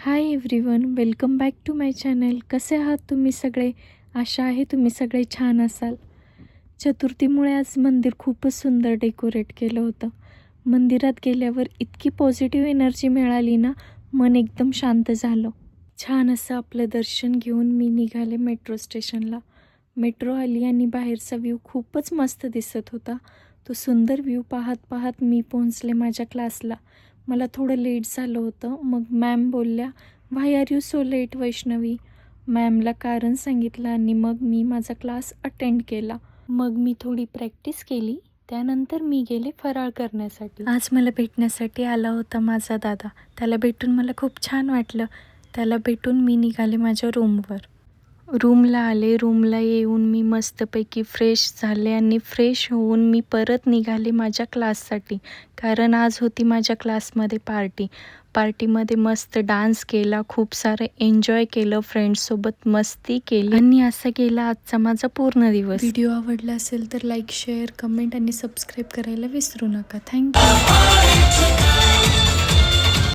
High everyone, welcome back to my channel. कसे आहात तुम्ही सगळे? आशा आहे तुम्ही सगळे छान असाल. चतुर्थीमुळे आज मंदिर खूपच सुंदर डेकोरेट केलं होतं. मंदिरात गेल्यावर इतकी पॉझिटिव्ह एनर्जी मिळाली ना, मन एकदम शांत झालं. छान असं आपलं दर्शन घेऊन मी निघाले मेट्रो स्टेशनला. मेट्रो आली आणि बाहेरचा व्ह्यू खूपच मस्त दिसत होता. तो सुंदर व्ह्यू पाहत पाहत मी पोहोचले माझ्या क्लासला. मला थोडं लेट झालं होतं. मग मॅम बोलल्या, why are you so late Vaishnavi? मॅमला कारण सांगितलं आणि मग मी माझा क्लास अटेंड केला. मग मी थोडी प्रॅक्टिस केली. त्यानंतर मी गेले फराळ करण्यासाठी. आज मला भेटण्यासाठी आला होता माझा दादा. त्याला भेटून मला खूप छान वाटलं. त्याला भेटून मी निघाले माझ्या रूमवर. रूमला आले. रूमला येऊन मी मस्तपैकी फ्रेश झाले आणि फ्रेश होऊन मी परत निघाले माझ्या क्लाससाठी. कारण आज होती माझ्या क्लासमध्ये पार्टी. पार्टीमध्ये मस्त डान्स केला, खूप सारं एन्जॉय केलं, फ्रेंड्ससोबत मस्ती केली आणि असा गेला आजचा माझा पूर्ण दिवस. व्हिडिओ आवडला असेल तर लाईक, शेअर, कमेंट आणि सबस्क्राईब करायला विसरू नका. थँक्यू.